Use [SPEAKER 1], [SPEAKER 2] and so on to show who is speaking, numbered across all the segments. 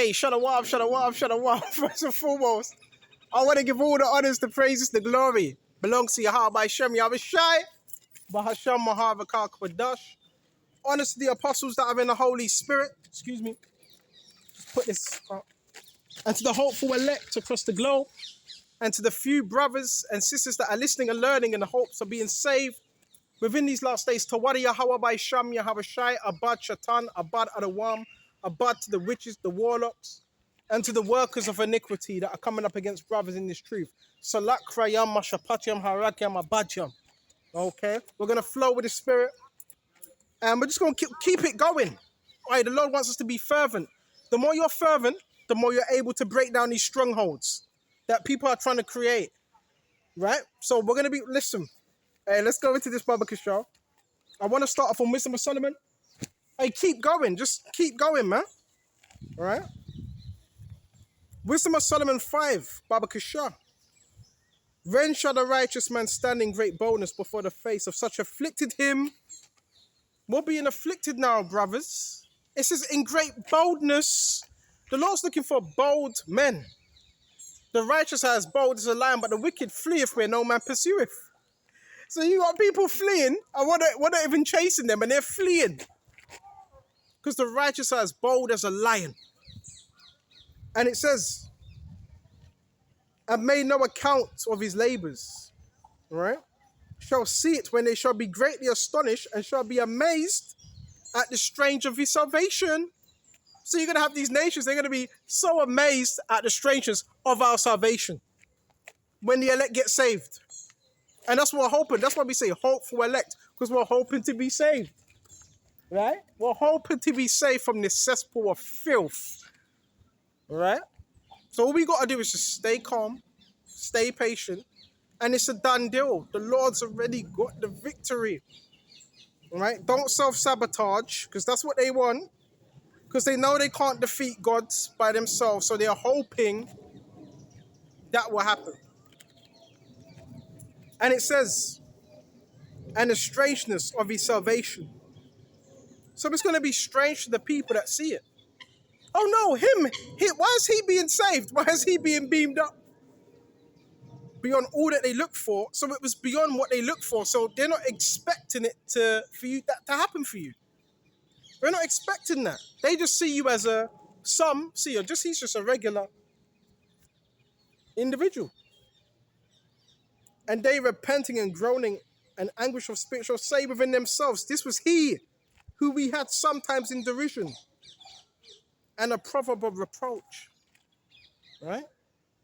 [SPEAKER 1] Hey, shalom. First and foremost, I want to give all the honors, the praises, the glory belongs to Yahweh by Shem Yahushai, Bahasham Mahavakar Kwadash. Honors to the apostles that are in the Holy Spirit. Excuse me. Just put this up. And to the hopeful elect across the globe. And to the few brothers and sisters that are listening and learning in the hopes of being saved within these last days. Tawari Yahweh by Shem Yahushai, Abad Shatan, Abad Adawam, Abad to the witches, the warlocks, and to the workers of iniquity that are coming up against brothers in this truth. Salak Krayam, Mashapatyam, Harakyam, Abadyam. Okay? We're going to flow with the Spirit. And we're just going to keep it going. All right, the Lord wants us to be fervent. The more you're fervent, the more you're able to break down these strongholds that people are trying to create. Right? So we're going to be, listen. Hey, let's go into this Babaka show. I want to start off on Wisdom of Solomon. Hey, keep going. Just keep going, man. All right? Wisdom of Solomon 5, Babaka Shah. When shall the righteous man stand in great boldness before the face of such afflicted him? We're being afflicted now, brothers. It says in great boldness. The Lord's looking for bold men. The righteous are as bold as a lion, but the wicked fleeth where no man pursueth. So you got people fleeing, and we're not even chasing them, and they're fleeing. Because the righteous are as bold as a lion. And it says, and made no account of his labors, right? Shall see it when they shall be greatly astonished and shall be amazed at the strange of his salvation. So you're going to have these nations, they're going to be so amazed at the strangeness of our salvation when the elect get saved. And that's what we're hoping. That's why we say hope for elect, because we're hoping to be saved. Right? We're hoping to be saved from this cesspool of filth. Right? So all we got to do is just stay calm, stay patient, and it's a done deal. The Lord's already got the victory. Right? Don't self-sabotage, because that's what they want. Because they know they can't defeat God by themselves, so they're hoping that will happen. And it says, and the strangeness of his salvation. So it's going to be strange to the people that see it. Oh no, why is he being saved? Why is he being beamed up? Beyond all that they look for. So it was beyond what they look for. So they're not expecting it to happen for you. They're not expecting that. They just see you as he's just a regular individual. And they repenting and groaning and anguish of spirit shall say within themselves, this was he who we had sometimes in derision and a proverb of reproach. Right?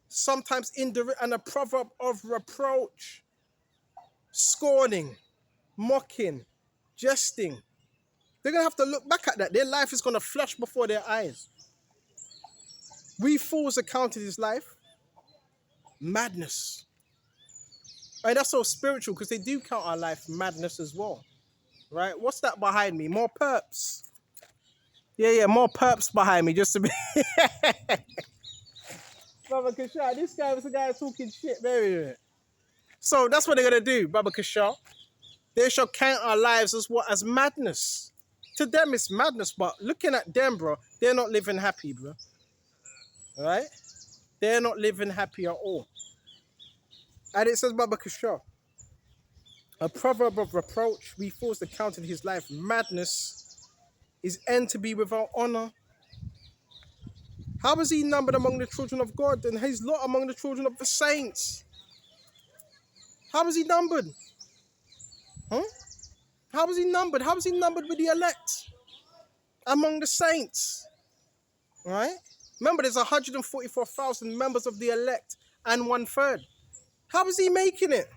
[SPEAKER 1] Sometimes in derision and a proverb of reproach. Scorning, mocking, jesting. They're going to have to look back at that. Their life is going to flash before their eyes. We fools accounted his life madness. And that's so spiritual because they do count our life madness as well. Right? What's that behind me? More perps. Yeah, more perps behind me just to be... Baba Kashar, this guy was the guy talking shit. There. So that's what they're going to do, Baba Kashar. They shall count our lives as madness. To them, it's madness, but looking at them, bro, they're not living happy, bro. All right? They're not living happy at all. And it says, Baba Kashar, a proverb of reproach, we fools that counted his life madness, his end to be without honor. How was he numbered among the children of God and his lot among the children of the saints? How was he numbered? Huh? How was he numbered? How was he numbered with the elect? Among the saints. Right? Remember, there's 144,000 members of the elect and 1/3. How was he making it?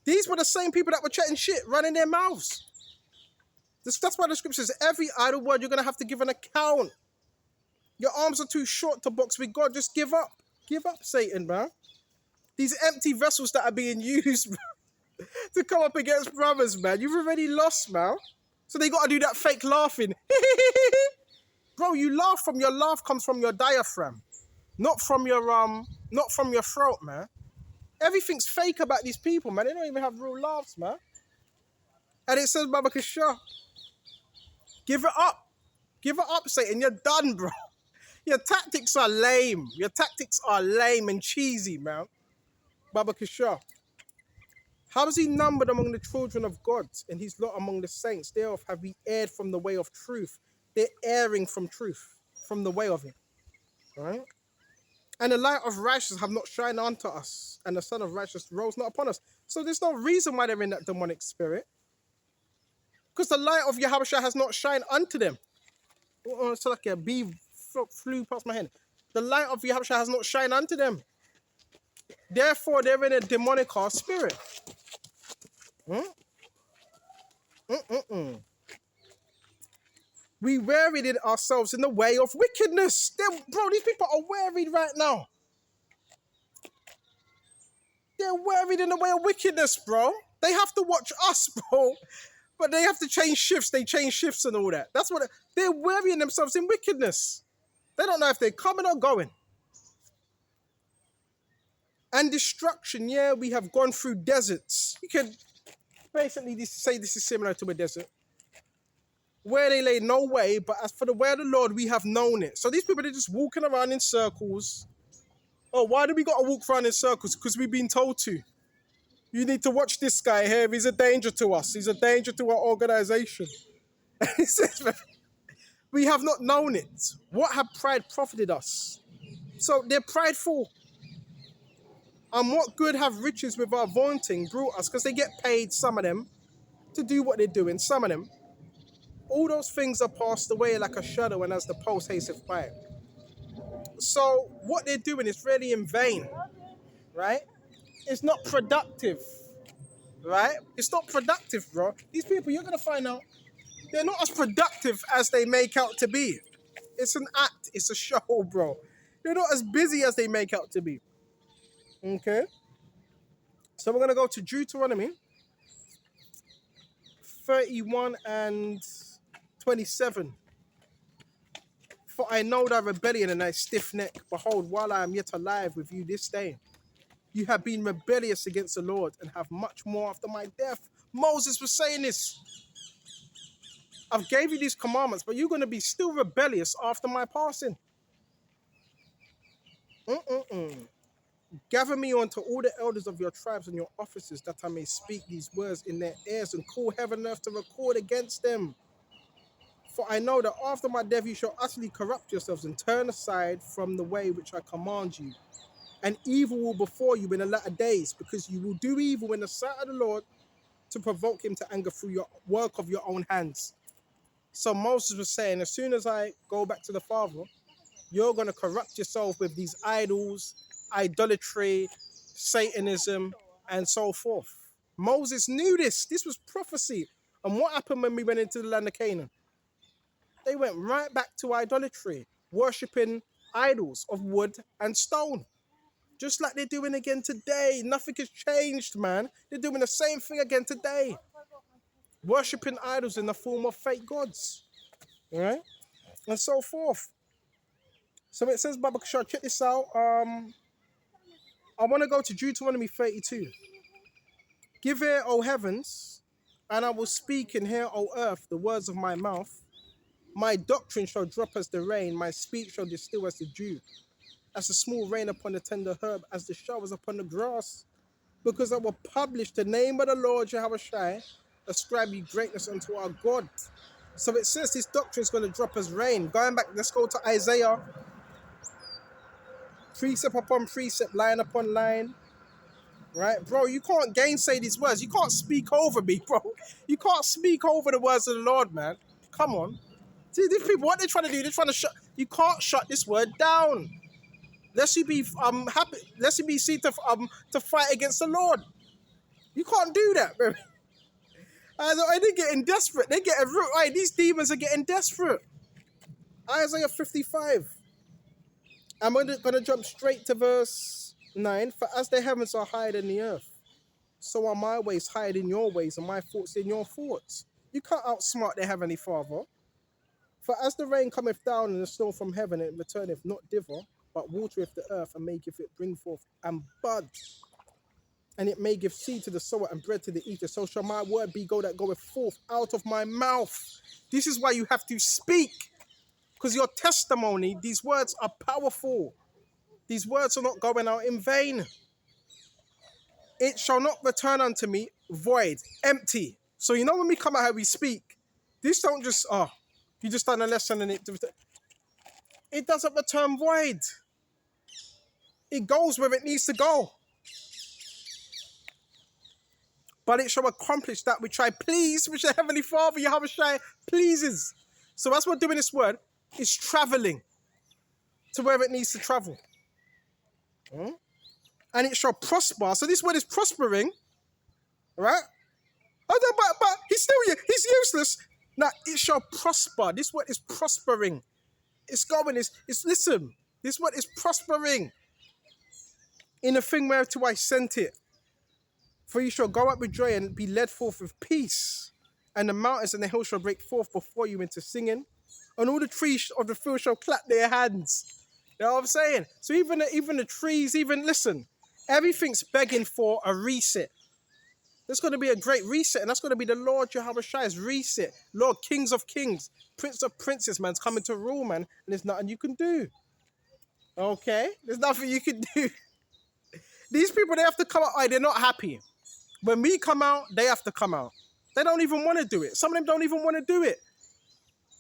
[SPEAKER 1] These were the same people that were chatting shit, running their mouths. That's why the scripture says, every idle word you're going to have to give an account. Your arms are too short to box with God. Just give up. Give up, Satan, man. These empty vessels that are being used to come up against brothers, man. You've already lost, man. So they got to do that fake laughing. Bro, you laugh from your laugh comes from your diaphragm. Not from your throat, man. Everything's fake about these people, man. They don't even have real laughs, man. And it says, Baba Kashar, give it up. Give it up, Satan. You're done, bro. Your tactics are lame. Your tactics are lame and cheesy, man. Baba Kishar. How is he numbered among the children of God, and he's not among the saints? Thereof have we erred from the way of truth. They're erring from truth, from the way of it. Right? And the light of righteousness have not shined unto us, and the sun of righteousness rose not upon us. So there's no reason why they're in that demonic spirit. Because the light of Yahweh has not shined unto them. So like a bee flew past my head. The light of Yahweh has not shined unto them. Therefore, they're in a demonic spirit. We wearied ourselves in the way of wickedness. Bro, these people are wearied right now. They're wearied in the way of wickedness, bro. They have to watch us, bro. But they have to change shifts. They change shifts and all that. That's what they're wearying themselves in wickedness. They don't know if they're coming or going. And destruction, yeah, we have gone through deserts. You can basically say this is similar to a desert. Where they lay no way, but as for the way of the Lord, we have known it. So these people are just walking around in circles. Oh, why do we got to walk around in circles? Because we've been told to. You need to watch this guy here. He's a danger to us. He's a danger to our organization. He says, we have not known it. What have pride profited us? So they're prideful. And what good have riches with our vaunting brought us? Because they get paid, some of them, to do what they're doing. Some of them. All those things are passed away like a shadow, and as the post hasteth by. So what they're doing is really in vain, right? It's not productive, right? It's not productive, bro. These people, you're going to find out, they're not as productive as they make out to be. It's an act. It's a show, bro. They're not as busy as they make out to be. Okay? So we're going to go to Deuteronomy 31 and 27. For I know thy rebellion and thy stiff neck. Behold, while I am yet alive with you this day, you have been rebellious against the Lord and have much more after my death. Moses was saying this. I've gave you these commandments, but you're going to be still rebellious after my passing. Gather me unto all the elders of your tribes and your officers, that I may speak these words in their ears and call heaven and earth to record against them. For I know that after my death you shall utterly corrupt yourselves and turn aside from the way which I command you. And evil will befall you in the latter days, because you will do evil in the sight of the Lord to provoke him to anger through your work of your own hands. So Moses was saying, as soon as I go back to the Father, you're going to corrupt yourself with these idols, idolatry, Satanism, and so forth. Moses knew this. This was prophecy. And what happened when we went into the land of Canaan? They went right back to idolatry, worshipping idols of wood and stone. Just like they're doing again today. Nothing has changed, man. They're doing the same thing again today. Worshipping idols in the form of fake gods. All right? And so forth. So it says, Baba Kishar, check this out. I want to go to Deuteronomy 32. Give ear, O heavens, and I will speak, and hear, O earth, the words of my mouth. My doctrine shall drop as the rain, my speech shall distill as the dew, as the small rain upon the tender herb, as the showers upon the grass. Because I will publish the name of the Lord Jehovah Shai, ascribe ye greatness unto our God. So it says this doctrine is going to drop as rain. Going back, let's go to Isaiah. Precept upon precept, line upon line. Right, bro, you can't gainsay these words. You can't speak over me, bro. You can't speak over the words of the Lord, man. Come on. See, these people, what they're trying to do, they're trying to shut. You can't shut this word down. Lest you be happy, lest you be seen to fight against the Lord. You can't do that, bro. They're getting desperate. They're getting right. These demons are getting desperate. Isaiah 55. I'm gonna jump straight to verse 9. For as the heavens are higher than the earth, so are my ways higher than your ways, and my thoughts in your thoughts. You can't outsmart the heavenly Father. For as the rain cometh down and the snow from heaven, it returneth not thither, but watereth the earth, and maketh it bring forth and bud. And it may give seed to the sower and bread to the eater. So shall my word be that goeth forth out of my mouth. This is why you have to speak. Because your testimony, these words are powerful. These words are not going out in vain. It shall not return unto me void, empty. So you know when we come out here, we speak. This don't just, you just done a lesson and it doesn't return void. It goes where it needs to go. But it shall accomplish that which I please, which the Heavenly Father, Yahushua, pleases. So as we're doing this word, it's traveling to where it needs to travel. And it shall prosper. So this word is prospering, right? But he's useless. Now it shall prosper. This word is prospering. It's going, listen, this word is prospering in the thing whereto I sent it. For you shall go up with joy and be led forth with peace. And the mountains and the hills shall break forth before you into singing. And all the trees of the field shall clap their hands. You know what I'm saying? So even the trees, listen, everything's begging for a reset. There's going to be a great reset, and that's going to be the Lord Yahushai's reset. Lord, Kings of Kings, Prince of Princes, man's coming to rule, man, and there's nothing you can do. Okay? There's nothing you can do. These people, they have to come out, they're not happy. When we come out, they have to come out. They don't even want to do it. Some of them don't even want to do it.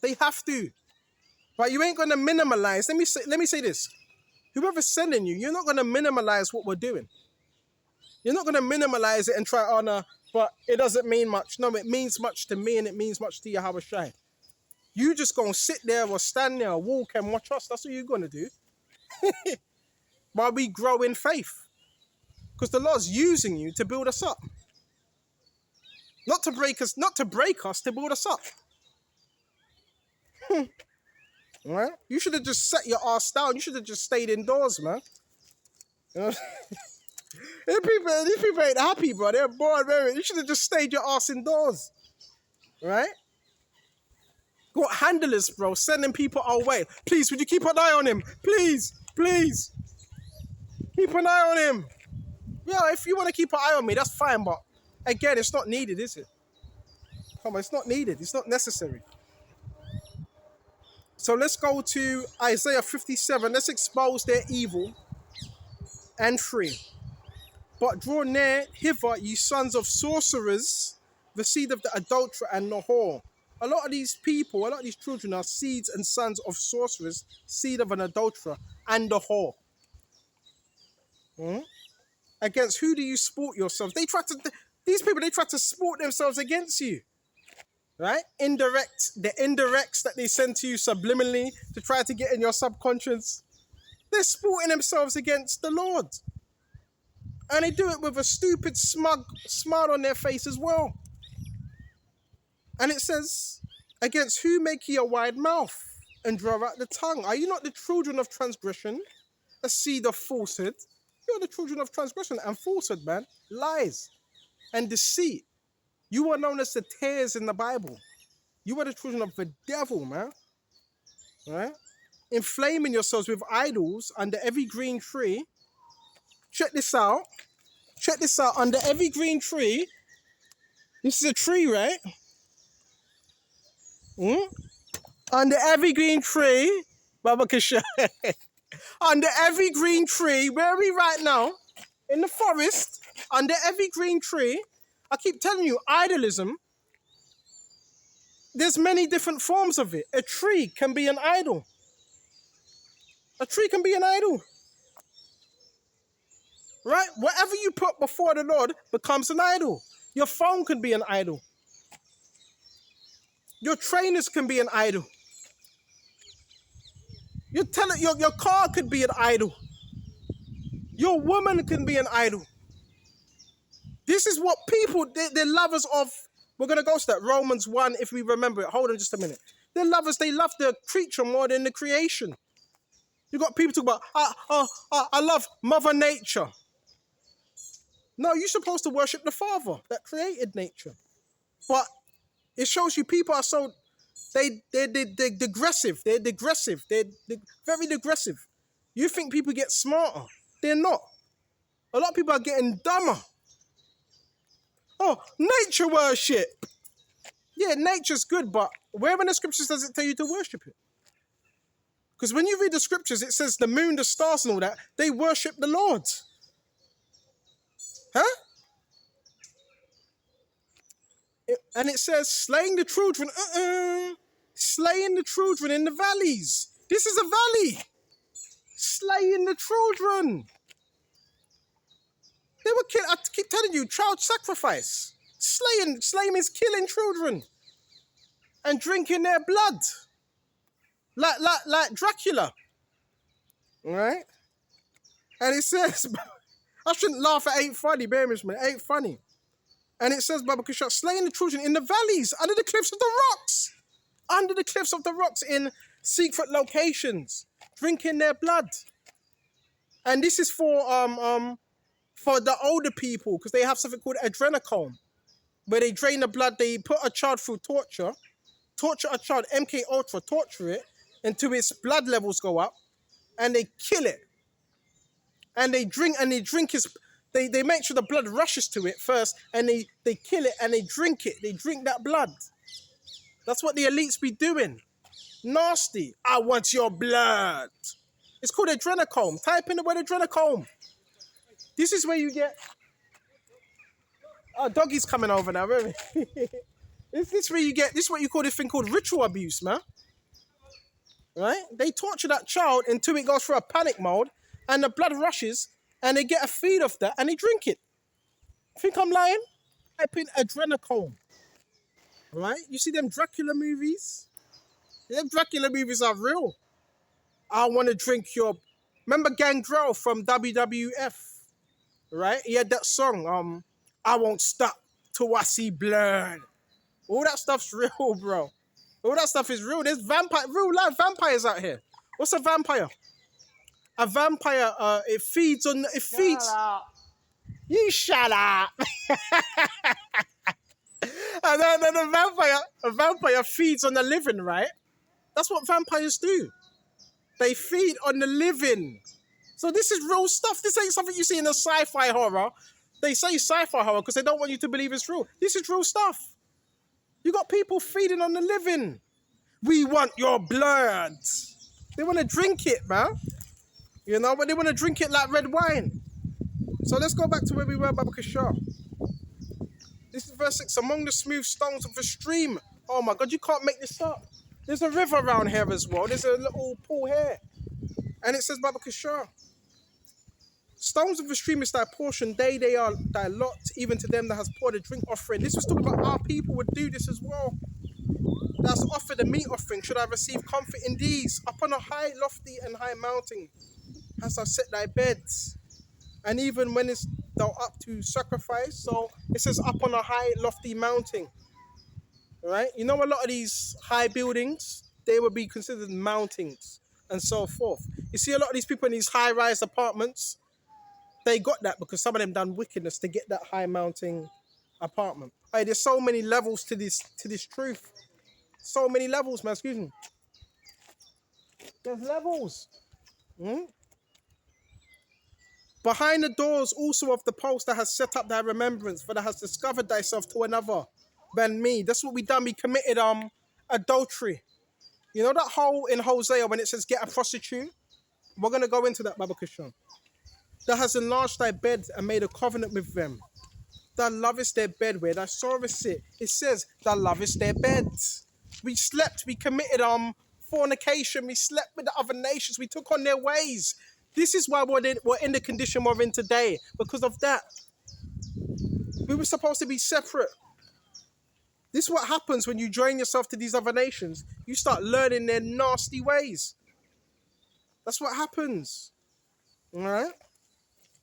[SPEAKER 1] They have to. But you ain't going to minimalize. Let me say this. Whoever's sending you, you're not going to minimalize what we're doing. You're not going to minimalize it and try, but it doesn't mean much. No, it means much to me and it means much to Yahushua. You just going to sit there or stand there or walk and watch us. That's what you're going to do. While we grow in faith. Because the Lord's using you to build us up. Not to break us, to build us up. Right? You should have just set your ass down. You should have just stayed indoors, man. You know? These people ain't happy, bro. They're bored, man. You should have just stayed your ass indoors. Right? Got handlers, bro, sending people our way. Please, would you keep an eye on him? Please, please. Keep an eye on him. Yeah, if you want to keep an eye on me, that's fine, but again, it's not needed, is it? Come on, it's not needed. It's not necessary. So let's go to Isaiah 57. Let's expose their evil and free. But draw near hither, ye sons of sorcerers, the seed of the adulterer and the whore. A lot of these people, a lot of these children are seeds and sons of sorcerers, seed of an adulterer and the whore. Against who do you sport yourselves? These people, they try to sport themselves against you. Right? The indirects that they send to you subliminally to try to get in your subconscious. They're sporting themselves against the Lord. And they do it with a stupid, smug smile on their face as well. And it says, against who make ye a wide mouth and draw out the tongue? Are you not the children of transgression, a seed of falsehood? You're the children of transgression and falsehood, man. Lies and deceit. You are known as the tares in the Bible. You are the children of the devil, man. Right? Inflaming yourselves with idols under every green tree. Check this out. Check this out. Under every green tree. This is a tree, right? Under every green tree. Baba Kisha. Under every green tree. Where are we right now? In the forest. Under every green tree. I keep telling you, idolism. There's many different forms of it. A tree can be an idol. A tree can be an idol. Right? Whatever you put before the Lord becomes an idol. Your phone can be an idol. Your trainers can be an idol. Your car could be an idol. Your woman can be an idol. This is what people, they're lovers of. We're going to go to that. Romans 1, if we remember it. Hold on just a minute. They're lovers, they love the creature more than the creation. You got people talk about, I love Mother Nature. No, you're supposed to worship the Father that created nature. But it shows you people are so, they're digressive. They're digressive. They're very digressive. You think people get smarter. They're not. A lot of people are getting dumber. Oh, nature worship. Yeah, nature's good, but where in the scriptures does it tell you to worship it? Because when you read the scriptures, it says the moon, the stars and all that, they worship the Lord. Huh? And it says, slaying the children, slaying the children in the valleys. This is a valley. Slaying the children. They were killing, I keep telling you, child sacrifice. Slaying means killing children. And drinking their blood. Like Dracula. All right? And it says, I shouldn't laugh at ain't funny, bear with me, ain't funny. And it says, Baba Kushak, slaying the children in the valleys, under the cliffs of the rocks. Under the cliffs of the rocks in secret locations. Drinking their blood. And this is for the older people, because they have something called adrenochrome, where they drain the blood, they put a child through torture a child, MK Ultra, torture it, until its blood levels go up, and they kill it. And they drink his, they make sure the blood rushes to it first, and they kill it and they drink it. They drink that blood. That's what the elites be doing. Nasty. I want your blood. It's called adrenochrome. Type in the word adrenochrome. This is where you get... Oh, doggy's coming over now, really. This is where you get... This is what you call this thing called ritual abuse, man. Right? They torture that child until it goes through a panic mode, and the blood rushes, and they get a feed of that, and they drink it. Think I'm lying? Type in adrenochrome. Right? You see them Dracula movies? Them Dracula movies are real. I want to drink your... Remember Gangrel from WWF? Right? He had that song, I won't stop till I see blood. All that stuff's real, bro. All that stuff is real. There's real life vampires out here. What's a vampire? A vampire, it feeds on... It feeds... Shut up. You shut up. And then a vampire feeds on the living, right? That's what vampires do. They feed on the living. So this is real stuff. This ain't something you see in a sci-fi horror. They say sci-fi horror because they don't want you to believe it's real. This is real stuff. You got people feeding on the living. We want your blood. They want to drink it, man. You know, but they want to drink it like red wine. So let's go back to where we were, Baba Kishar. This is verse 6. Among the smooth stones of the stream. Oh my God, you can't make this up. There's a river around here as well. There's a little pool here. And it says, Baba Kishar, stones of the stream is thy portion. They are thy lot, even to them that has poured a drink offering. This was talking about our people would do this as well. That's offered a meat offering. Should I receive comfort in these? Upon a high, lofty, and high mountain hast thou set thy beds. And even when it's thou up to sacrifice, so it says up on a high, lofty mountain. Right? You know, a lot of these high buildings, they would be considered mountains and so forth. You see a lot of these people in these high-rise apartments, they got that because some of them done wickedness to get that high mountain apartment. Hey, there's so many levels to this truth. So many levels, man. Excuse me. There's levels. Behind the doors also of the post that has set up thy remembrance, for thou hast discovered thyself to another than me. That's what we done. We committed adultery. You know that whole in Hosea when it says get a prostitute? We're going to go into that, Baba Krishna. Thou hast enlarged thy bed and made a covenant with them. Thou lovest their bed where thy sorrowest sit. It says thou lovest their bed. We slept, we committed fornication, we slept with the other nations, we took on their ways. This is why we're in the condition we're in today, because of that. We were supposed to be separate. This is what happens when you join yourself to these other nations. You start learning their nasty ways. That's what happens. All right?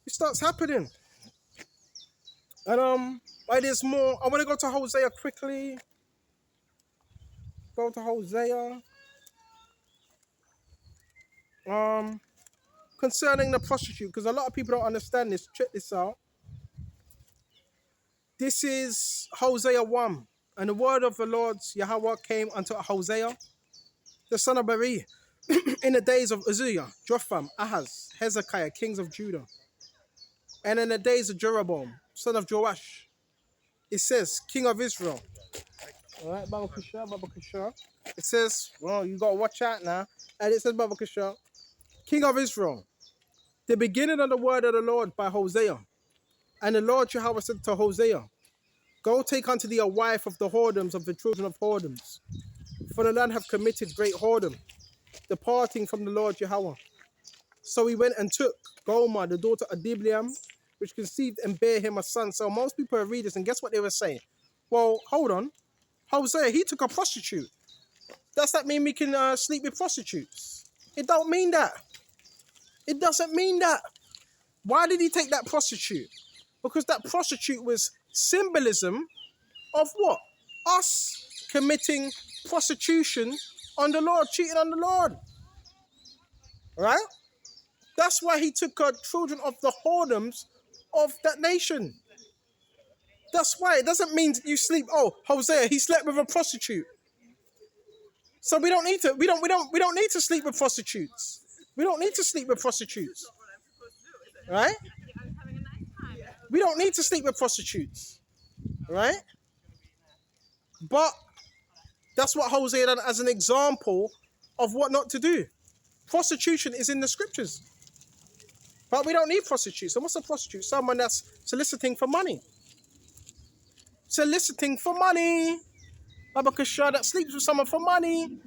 [SPEAKER 1] It starts happening. And there's more. I want to go to Hosea quickly. Go to Hosea. Concerning the prostitute, because a lot of people don't understand this. Check this out. This is Hosea 1. And the word of the Lord Yahweh came unto Hosea, the son of Beri, in the days of Uzziah, Jotham, Ahaz, Hezekiah, kings of Judah. And in the days of Jeroboam, son of Joash, it says, king of Israel. All right, Baba Kushar. It says, well, you got to watch out now. And it says, Baba Kasha, King of Israel, the beginning of the word of the Lord by Hosea. And the Lord Jehovah said to Hosea, go take unto thee a wife of the whoredoms of the children of whoredoms. For the land have committed great whoredom, departing from the Lord Jehovah. So he went and took Gomer, the daughter of Diblaim, which conceived and bare him a son. So most people read this, and guess what they were saying? Well, hold on. Hosea, he took a prostitute. Does that mean we can sleep with prostitutes? It don't mean that. It doesn't mean that. Why did he take that prostitute? Because that prostitute was symbolism of what? Us committing prostitution on the Lord, cheating on the Lord. Right? That's why he took children of the whoredoms of that nation. That's why. It doesn't mean you sleep. Oh, Hosea, he slept with a prostitute. So we don't need to. We don't need to sleep with prostitutes. We don't need to sleep with prostitutes. Right? We don't need to sleep with prostitutes. Right? But that's what Hosea done as an example of what not to do. Prostitution is in the scriptures. But we don't need prostitutes. So what's a prostitute? Someone that's soliciting for money. Soliciting for money. Baba Kasha that sleeps with someone for money.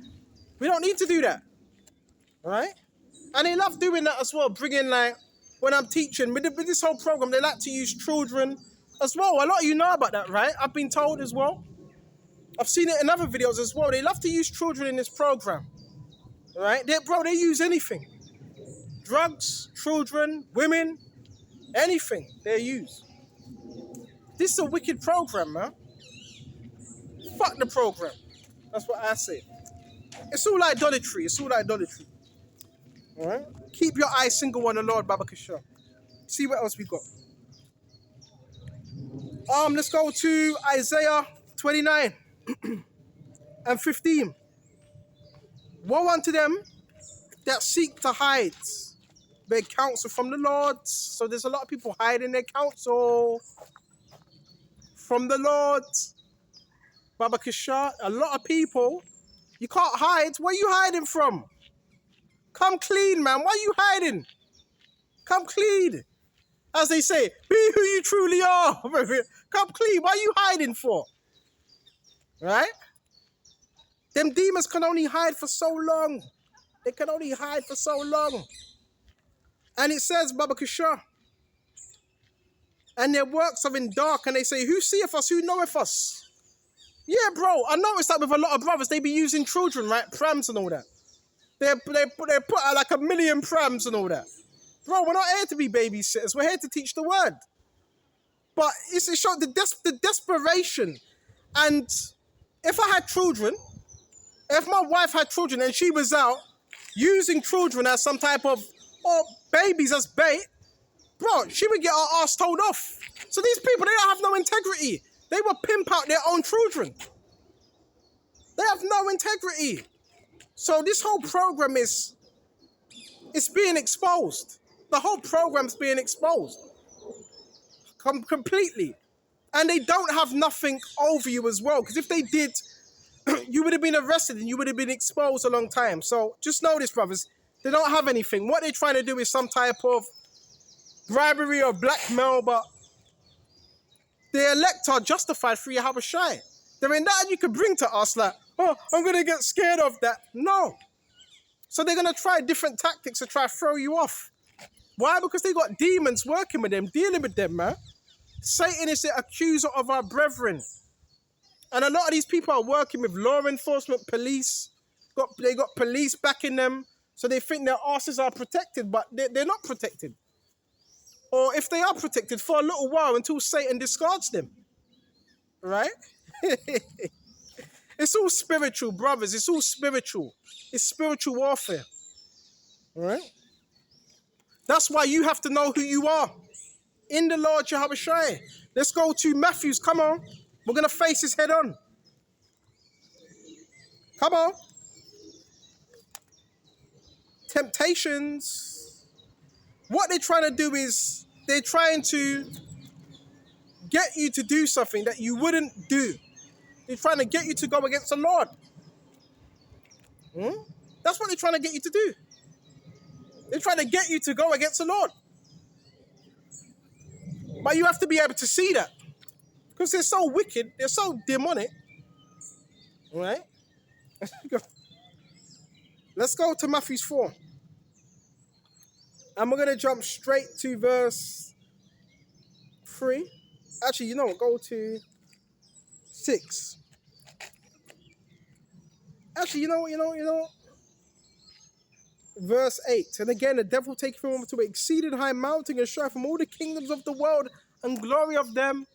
[SPEAKER 1] We don't need to do that. Right? And they love doing that as well. Bringing like, when I'm teaching, with this whole program, they like to use children as well. A lot of you know about that, right? I've been told as well. I've seen it in other videos as well. They love to use children in this program. Right? They use anything. Drugs, children, women, anything they use. This is a wicked program, man. Fuck the program. That's what I say. It's all idolatry. It's all idolatry. All right? Keep your eyes single on the Lord, Baba Kasha. See what else we got. Let's go to Isaiah 29 and 15. Woe unto them that seek to hide their counsel from the Lord. So there's a lot of people hiding their counsel from the Lord. Baba Kasha, a lot of people, you can't hide. Where are you hiding from? Come clean, man. Why are you hiding? Come clean. As they say, be who you truly are. Come clean. What are you hiding for? Right? Them demons can only hide for so long. They can only hide for so long. And it says, Baba Kasha, and their works are in dark, and they say, who seeth us? Who knoweth us? Yeah, bro, I noticed that with a lot of brothers, they be using children, right? Prams and all that. They put out like 1 million prams and all that. Bro, we're not here to be babysitters. We're here to teach the word. But it showed the desperation. And if I had children, if my wife had children and she was out using children as some type of, or babies as bait, bro, she would get her ass told off. So these people, they don't have no integrity. They will pimp out their own children. They have no integrity. So this whole program it's being exposed. The whole program's being exposed. Completely. And they don't have nothing over you as well. Because if they did, you would have been arrested and you would have been exposed a long time. So just know this, brothers. They don't have anything. What they're trying to do is some type of bribery or blackmail, but the elect are justified through Yahweh Shai. There ain't that you could bring to us like, oh, I'm going to get scared of that. No. So they're going to try different tactics to try to throw you off. Why? Because they got demons working with them, dealing with them, man. Satan is the accuser of our brethren. And a lot of these people are working with law enforcement, police. They got police backing them. So they think their asses are protected, but they're not protected. Or if they are protected, for a little while until Satan discards them. Right? It's all spiritual, brothers. It's all spiritual. It's spiritual warfare. All right? That's why you have to know who you are. In the Lord Jehovah Shai. Let's go to Matthews. Come on. We're going to face this head on. Come on. Temptations. What they're trying to do is they're trying to get you to do something that you wouldn't do. They're trying to get you to go against the Lord. That's what they're trying to get you to do. They're trying to get you to go against the Lord. But you have to be able to see that. Because they're so wicked, they're so demonic. Right? Let's go to Matthew 4. And we're going to jump straight to verse 3. Actually, you know what? Go to 6. Actually, you know what? Verse 8. And again, the devil taketh him to an exceeding high mountain and showed from all the kingdoms of the world and glory of them.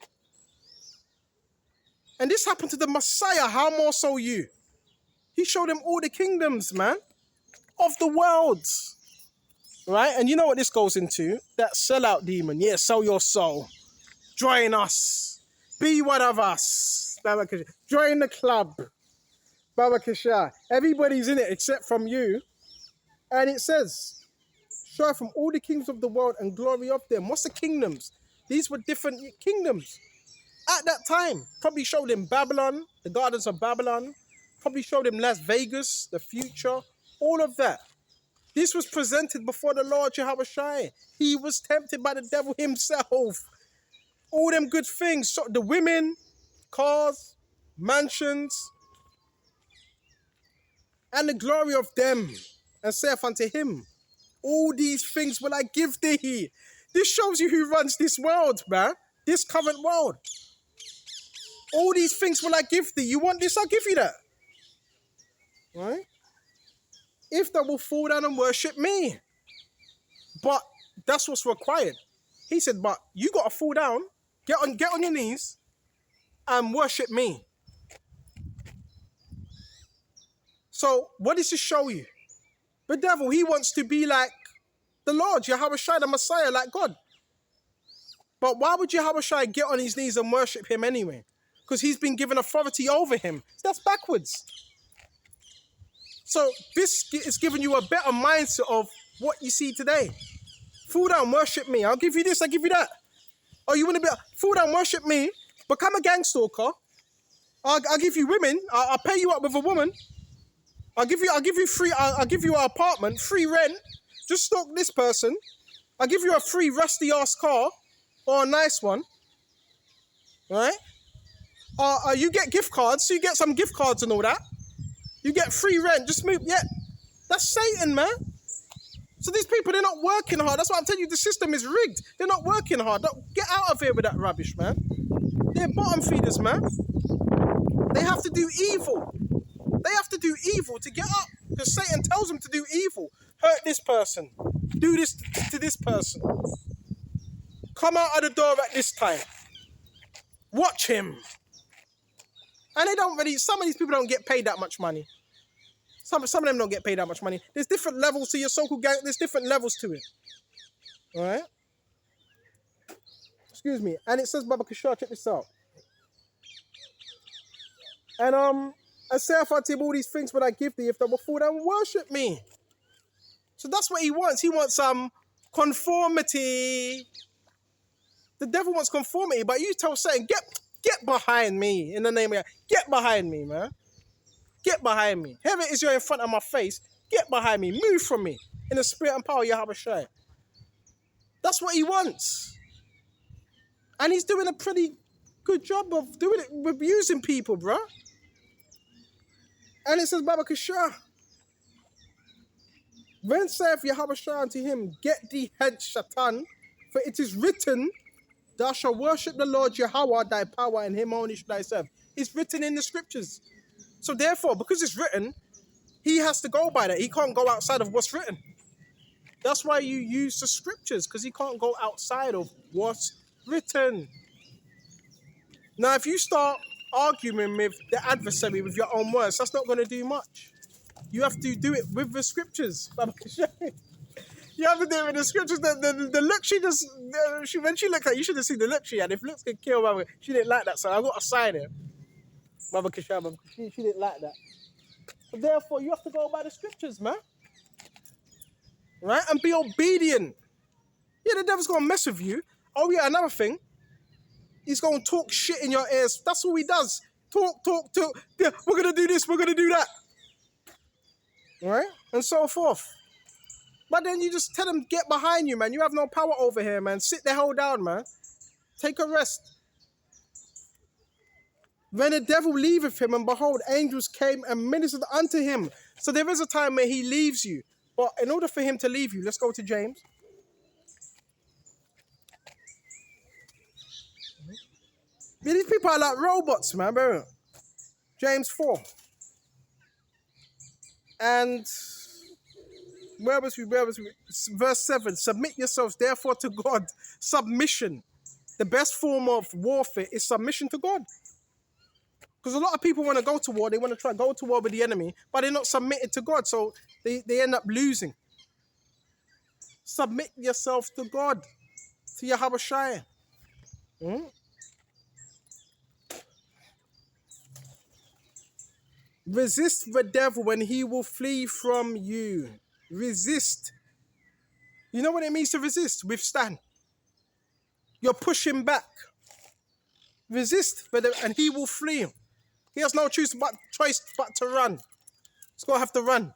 [SPEAKER 1] And this happened to the Messiah. How more so you? He showed them all the kingdoms, man, of the world. Right? And you know what this goes into? That sellout demon. Yeah, sell your soul. Join us. Be one of us. Join the club. Babakasha. Everybody's in it except from you. And it says, show from all the kingdoms of the world and glory of them. What's the kingdoms? These were different kingdoms. At that time, probably showed him Babylon, the gardens of Babylon. Probably showed him Las Vegas, the future. All of that. This was presented before the Lord Jehovah Shai. He was tempted by the devil himself. All them good things. So the women, cars, mansions, and the glory of them. And saith unto him, all these things will I give thee. This shows you who runs this world, man. This current world. All these things will I give thee. You want this, I'll give you that. Right? If thou will fall down and worship me. But that's what's required. He said, but you got to fall down, get on your knees, and worship me. So, what does this show you? The devil, he wants to be like the Lord, Yahweh Shai, the Messiah, like God. But why would Yahweh Shai get on his knees and worship him anyway? Because he's been given authority over him. That's backwards. So this is giving you a better mindset of what you see today. Fall down, worship me. I'll give you this, I'll give you that. Oh, you want to be, fall down, worship me, become a gang stalker. I'll give you women. I'll pay you up with a woman. I'll give you free. I'll give you an apartment, free rent. Just stalk this person. I'll give you a free rusty ass car or a nice one. Right? You get gift cards. So you get some gift cards and all that. You get free rent. Just move. Yeah, that's Satan, man. So these people, they're not working hard. That's why I'm telling you, the system is rigged. They're not working hard. Get out of here with that rubbish, man. They're bottom feeders, man. They have to do evil. They have to do evil to get up. Because Satan tells them to do evil. Hurt this person. Do this to this person. Come out of the door at this time. Watch him. And they don't really, some of these people don't get paid that much money. Some of them don't get paid that much money. There's different levels to your so-called gang. There's different levels to it. All right? Excuse me. And it says, Baba Kishar, check this out. And I say unto him, all these things will I give thee if thou wilt fall down and worship me. So that's what he wants. He wants conformity. The devil wants conformity, but you tell Satan, get behind me in the name of God. Get behind me, man. Get behind me. Heaven is you're in front of my face. Get behind me. Move from me. In the spirit and power of Yahweh Shai. That's what he wants. And he's doing a pretty good job of doing it, abusing people, bro. And it says, Baba Kishah. Then saith Yahweh Shai unto him, get thee hence, Shatan, for it is written, thou shalt worship the Lord Yahweh, thy power, and him only shall I serve. It's written in the scriptures. So therefore, because it's written, he has to go by that. He can't go outside of what's written. That's why you use the scriptures, because he can't go outside of what's written. Now, if you start arguing with the adversary with your own words, that's not going to do much. You have to do it with the scriptures. You have to do it with the scriptures. The look she does, when she looked at you, should have seen the look she had. If looks could kill, Baba, she didn't like that. So I got to sign it. Baba Kishaba, she didn't like that. But therefore, you have to go by the scriptures, man. Right? And be obedient. Yeah, the devil's going to mess with you. Oh, yeah, another thing. He's going to talk shit in your ears. That's all he does. Talk. Yeah, we're going to do this, we're going to do that. right? And so forth. But then you just tell them, get behind you, man. You have no power over here, man. Sit the hell down, man. Take a rest. When the devil leaveth him, and behold, angels came and ministered unto him. So there is a time where he leaves you. But in order for him to leave you, let's go to James. Yeah, these people are like robots, man, bro. James 4. And where was we? Verse 7. Submit yourselves therefore to God. Submission. The best form of warfare is submission to God. Because a lot of people want to go to war. They want to try to go to war with the enemy, but they're not submitted to God. So they end up losing. Submit yourself to God. To Yahweh Shai. Resist the devil and he will flee from you. Resist. You know what it means to resist? Withstand. You're pushing back. Resist and he will flee. He has no choice but to run. He's going to have to run.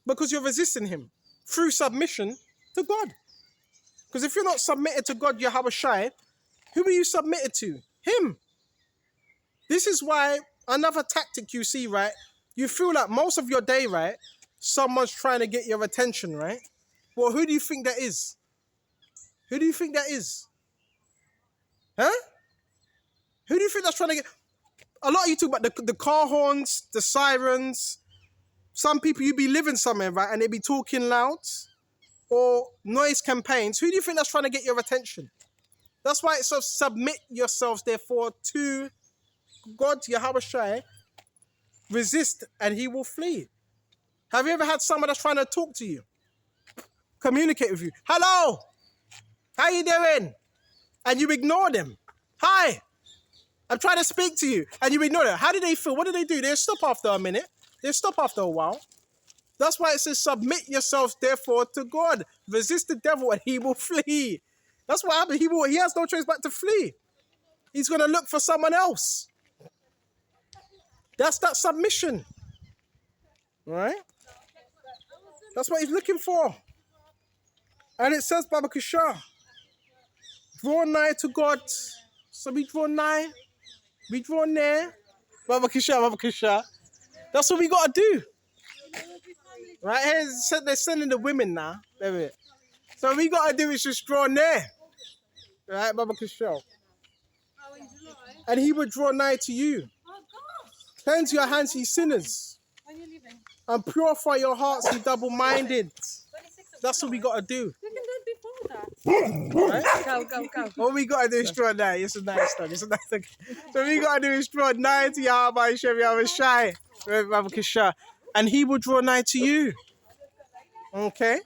[SPEAKER 1] Because you're resisting him through submission to God. Because if you're not submitted to God, Yahweh Shai, who are you submitted to? Him. This is why another tactic you see, right? You feel like most of your day, right? Someone's trying to get your attention, right? Well, who do you think that is? Who do you think that is? Huh? Who do you think that's trying to get? A lot of you talk about the car horns, the sirens. Some people, you be living somewhere, right? And they be talking loud. Or noise campaigns. Who do you think that's trying to get your attention? That's why it says, submit yourselves, therefore, to God, Yahweh Shai. Resist, and he will flee. Have you ever had someone that's trying to talk to you? Communicate with you. Hello! How you doing? And you ignore them. Hi! I'm trying to speak to you. And you ignore them. How do they feel? What do? They'll stop after a minute. They'll stop after a while. That's why it says, submit yourselves, therefore, to God. Resist the devil and he will flee. That's what happened. He has no choice but to flee. He's going to look for someone else. That's that submission. Right? That's what he's looking for. And it says, Baba Kishar, draw nigh to God. So we draw nigh. We draw near. Baba Kishar. That's what we got to do. Right here, they're sending the women now. So what we got to do is just draw near. Right, Baba Kishar. And he would draw nigh to you. Cleanse your hands, ye sinners. When you leaving? And purify your hearts, ye double-minded. That's what we got to do.
[SPEAKER 2] You can do it before that. Right? Go.
[SPEAKER 1] What we got to do is draw nigh. It's a nice thing. So what we got to do is draw nigh to Yahweh Shai. And he will draw nigh to you. Okay?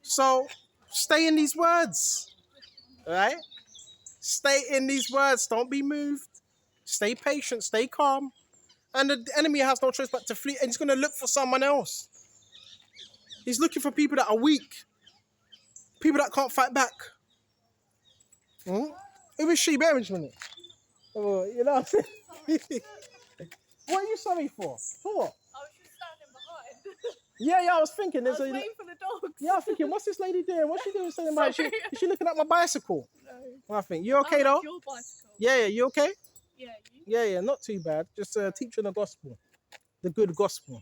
[SPEAKER 1] So, stay in these words. Right? Stay in these words. Don't be moved. Stay patient. Stay calm. And the enemy has no choice but to flee. And he's going to look for someone else. He's looking for people that are weak. People that can't fight back. Who is she? Bear with me. Oh, you know what I'm saying? What are you sorry for? For what?
[SPEAKER 2] I was just standing behind.
[SPEAKER 1] Yeah, I was thinking.
[SPEAKER 2] I was waiting for the dogs.
[SPEAKER 1] Yeah, I was thinking, what's this lady doing? What's she doing? Saying about is she looking at my bicycle?
[SPEAKER 2] No.
[SPEAKER 1] Well, I think, you okay though?
[SPEAKER 2] Your bicycle.
[SPEAKER 1] Yeah, you okay?
[SPEAKER 2] Yeah, you?
[SPEAKER 1] Yeah, not too bad. Just teaching the gospel. The good gospel.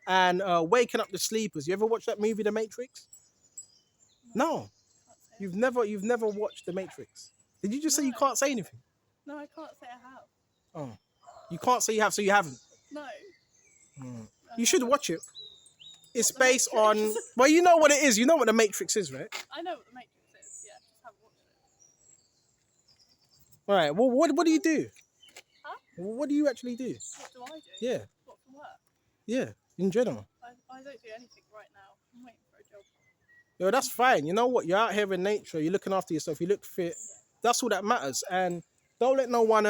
[SPEAKER 1] And waking up the sleepers. You ever watch that movie, The Matrix? No. You've never watched The Matrix. Did you just say you can't say anything?
[SPEAKER 2] No, I can't say I have.
[SPEAKER 1] Oh. You can't say you have, so you haven't?
[SPEAKER 2] No.
[SPEAKER 1] You should watch it. It's based on... Well, you know what it is. You know what The Matrix is, right?
[SPEAKER 2] I know what The Matrix is, yeah. Just haven't watched it.
[SPEAKER 1] All right. Well, what do you do?
[SPEAKER 2] Huh?
[SPEAKER 1] What do you actually do?
[SPEAKER 2] What do I do?
[SPEAKER 1] Yeah.
[SPEAKER 2] What, for work?
[SPEAKER 1] Yeah, in general.
[SPEAKER 2] I don't do anything right now. I'm waiting for a job.
[SPEAKER 1] Yo, that's fine. You know what? You're out here in nature. You're looking after yourself. You look fit. That's all that matters. And don't let no one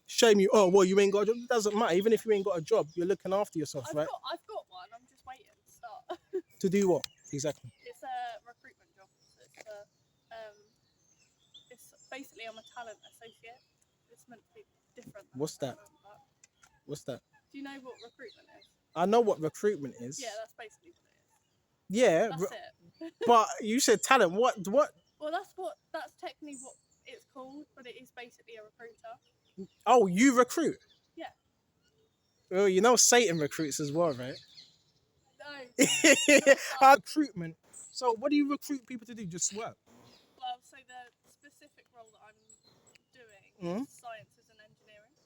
[SPEAKER 1] shame you. Oh, well, you ain't got a job. It doesn't matter. Even if you ain't got a job, you're looking after yourself, right?
[SPEAKER 2] I've got one. I'm just waiting to start.
[SPEAKER 1] To do what? Exactly.
[SPEAKER 2] It's a recruitment job. It's basically I'm a talent associate. It's meant to be different.
[SPEAKER 1] What's that? What's that?
[SPEAKER 2] Do you know what recruitment is?
[SPEAKER 1] I know what recruitment is.
[SPEAKER 2] Yeah, that's basically what it is.
[SPEAKER 1] Yeah,
[SPEAKER 2] That's it.
[SPEAKER 1] but you said talent. What?
[SPEAKER 2] Well, that's technically what it's called, but it is basically a recruiter.
[SPEAKER 1] Oh, you recruit.
[SPEAKER 2] Yeah.
[SPEAKER 1] Well, you know Satan recruits as well, right?
[SPEAKER 2] No.
[SPEAKER 1] Recruitment. So, what do you recruit people to do? Just work.
[SPEAKER 2] Well, so the specific role that I'm doing
[SPEAKER 1] Mhm.
[SPEAKER 2] is sciences and engineering.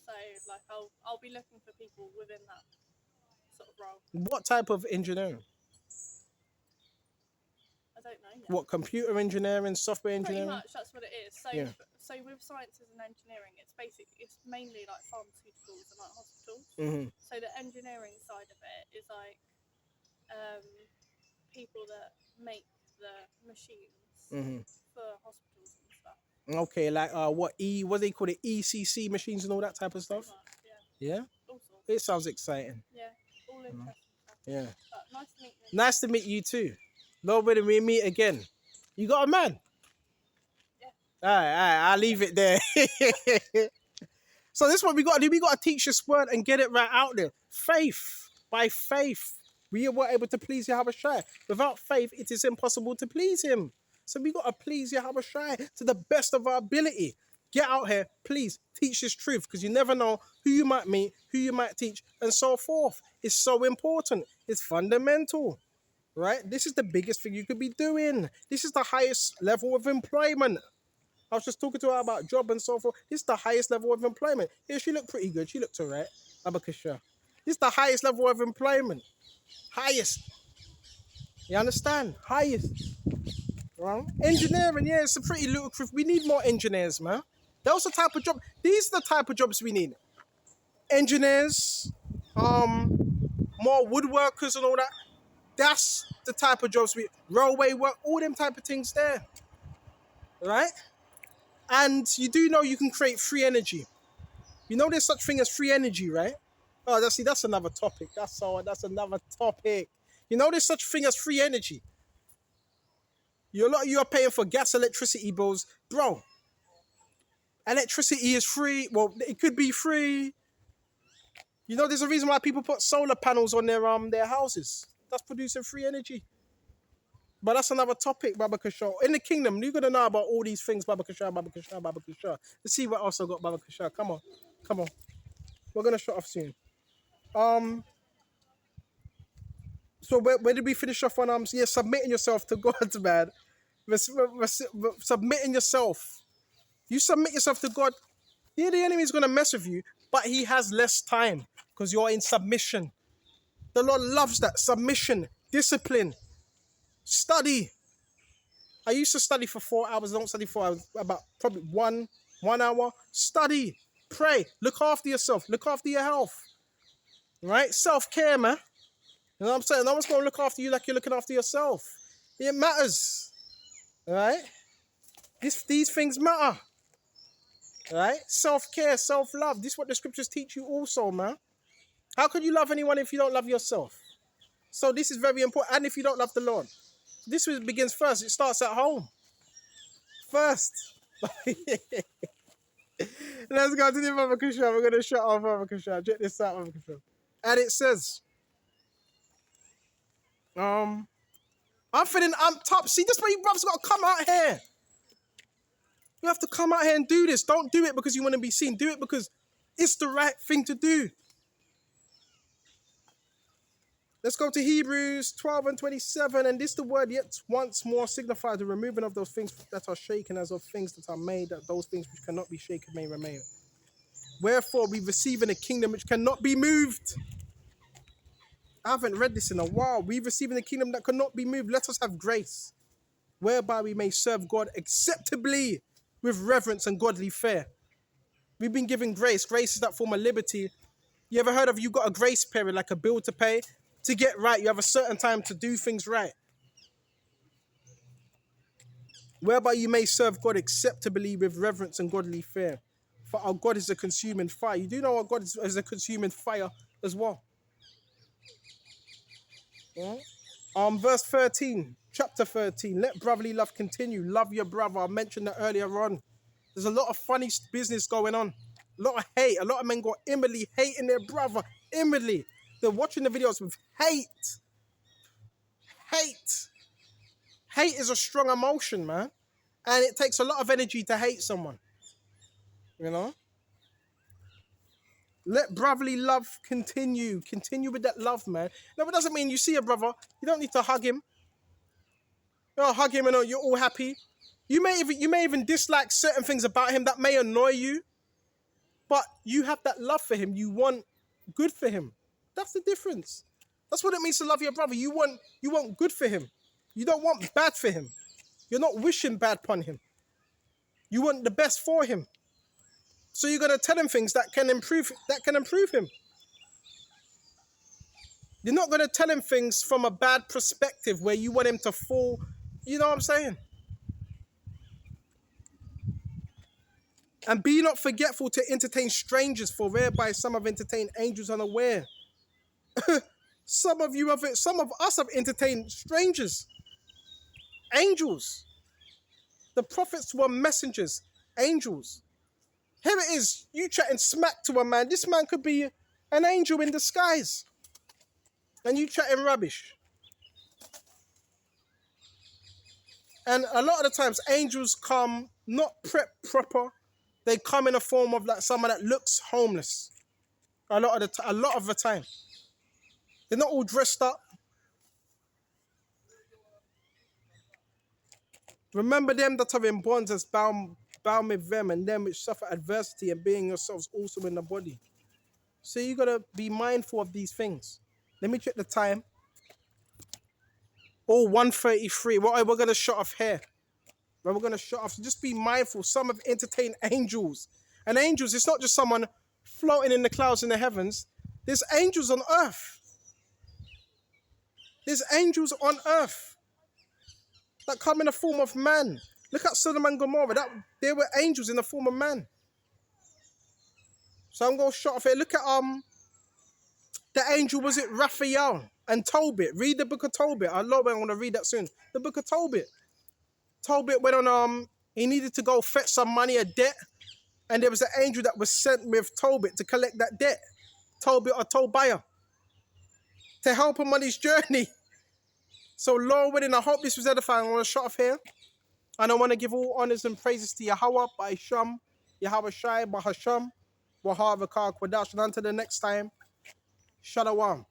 [SPEAKER 2] So, like, I'll be looking for people within that sort of role.
[SPEAKER 1] What type of engineering?
[SPEAKER 2] I don't know yet.
[SPEAKER 1] What, computer engineering, software
[SPEAKER 2] Pretty
[SPEAKER 1] engineering?
[SPEAKER 2] much, that's what it is. So,
[SPEAKER 1] Yeah.
[SPEAKER 2] so with sciences and engineering, it's mainly like pharmaceuticals and like hospitals.
[SPEAKER 1] Mm-hmm.
[SPEAKER 2] So the engineering side of it is like people that make the machines
[SPEAKER 1] Mm-hmm.
[SPEAKER 2] for hospitals and stuff.
[SPEAKER 1] Okay, like what they call it, ECC machines and all that type of
[SPEAKER 2] Pretty
[SPEAKER 1] stuff.
[SPEAKER 2] much, yeah.
[SPEAKER 1] Yeah,
[SPEAKER 2] All sorts.
[SPEAKER 1] it sounds exciting.
[SPEAKER 2] Yeah, all interesting stuff.
[SPEAKER 1] Yeah,
[SPEAKER 2] But nice to meet you.
[SPEAKER 1] nice to meet you too. Lord willing, we meet again. You got a man?
[SPEAKER 2] Yeah.
[SPEAKER 1] All right, I'll leave it there. So this is what we got to do. We got to teach this word and get it right out there. Faith. By faith, we were able to please Yahweh Shai. Without faith, it is impossible to please him. So we got to please Yahweh Shai to the best of our ability. Get out here, please, teach this truth, because you never know who you might meet, who you might teach, and so forth. It's so important. It's fundamental, right? This is the biggest thing you could be doing. This is the highest level of employment. I was just talking to her about job and so forth. This is the highest level of employment. Yeah, she looked pretty good. She looked all right. Abakasha. This is the highest level of employment. Highest. You understand? Highest. Right? Engineering, yeah, it's a pretty lucrative. We need more engineers, man. Those are the type of job. These are the type of jobs we need. Engineers, more woodworkers and all that. That's the type of jobs railway work, all them type of things there. Right? And you do know you can create free energy. You know there's such thing as free energy, right? Oh, that's another topic. That's another topic. You know there's such thing as free energy. A lot of you are paying for gas, electricity bills. Bro, electricity is free. Well, it could be free. You know there's a reason why people put solar panels on their houses. That's producing free energy. But that's another topic, Baba Kasha. In the kingdom, you're going to know about all these things, Baba Kasha, Baba Kasha, Baba Kasha. Let's see what else I got, Baba Kasha. Come on. We're going to shut off soon. So where did we finish off on? Submitting yourself to God, man. Submitting yourself. You submit yourself to God. Yeah, the enemy is going to mess with you, but he has less time because you're in submission. The Lord loves that. Submission, discipline, study. I used to study for 4 hours. I don't study 4 hours. About probably one hour. Study, pray, look after yourself, look after your health. Right? Self-care, man. You know what I'm saying? No one's going to look after you like you're looking after yourself. It matters. Right? These things matter. Right? Self-care, self-love. This is what the scriptures teach you also, man. How can you love anyone if you don't love yourself? So this is very important. And if you don't love the Lord. This begins first. It starts at home. First. Let's go to the Mama Kusha. We're going to shut off Mama Kusha. Check this out, Mama Kusha. And it says, I'm top. See, that's why you brothers got to come out here. You have to come out here and do this. Don't do it because you want to be seen. Do it because it's the right thing to do. Let's go to Hebrews 12 and 27. And this the word yet once more signifies the removing of those things that are shaken as of things that are made, that those things which cannot be shaken may remain. Wherefore we receive in a kingdom which cannot be moved. I haven't read this in a while. We receive in a kingdom that cannot be moved. Let us have grace, whereby we may serve God acceptably with reverence and godly fear. We've been given grace. Grace is that form of liberty. You ever heard of you got a grace period, like a bill to pay? To get right, you have a certain time to do things right. Whereby you may serve God acceptably with reverence and godly fear. For our God is a consuming fire. You do know our God is a consuming fire as well. Yeah? Verse 13, chapter 13. Let brotherly love continue. Love your brother. I mentioned that earlier on. There's a lot of funny business going on. A lot of hate. A lot of men got inwardly hating their brother. inwardly. They're watching the videos with hate. Hate. Hate is a strong emotion, man. And it takes a lot of energy to hate someone. You know? Let brotherly love continue. Continue with that love, man. No, but it doesn't mean you see a brother, you don't need to hug him. You know, hug him and you're all happy. You may even dislike certain things about him that may annoy you, but you have that love for him. You want good for him. That's the difference. That's what it means to love your brother. You want good for him. You don't want bad for him. You're not wishing bad upon him. You want the best for him. So you're gonna tell him things that can improve him. You're not gonna tell him things from a bad perspective where you want him to fall. You know what I'm saying? And be not forgetful to entertain strangers, for thereby some have entertained angels unaware. Some of us have entertained strangers. Angels. The prophets were messengers. Angels. Here it is, you chatting smack to a man. This man could be an angel in disguise. And you chatting rubbish. And a lot of the times, angels come not proper. They come in a form of like someone that looks homeless. A lot of the time. They're not all dressed up. Remember them that are in bonds as bound with them, and them which suffer adversity and being yourselves also in the body. So you gotta be mindful of these things. Let me check the time. Oh, 1:33. Well, we're gonna shut off here. We're gonna shut off. So just be mindful. Some have entertained angels. And angels, it's not just someone floating in the clouds in the heavens. There's angels on earth. There's angels on earth that come in the form of man. Look at Sodom and Gomorrah. There were angels in the form of man. So I'm going to shut off here. Look at the angel, was it Raphael and Tobit? Read the book of Tobit. I want to read that soon. The book of Tobit. Tobit went on, he needed to go fetch some money, a debt. And there was an angel that was sent with Tobit to collect that debt. Tobit or Tobiah. To help him on his journey. So Lord willing, I hope this was edifying. I want to shut off here. And I want to give all honors and praises to Yahweh, Ba'isham, Yahweh Shai, Bahasham, Wahar Vakar Kwadash. And until the next time, Shalom.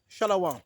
[SPEAKER 1] Shalom.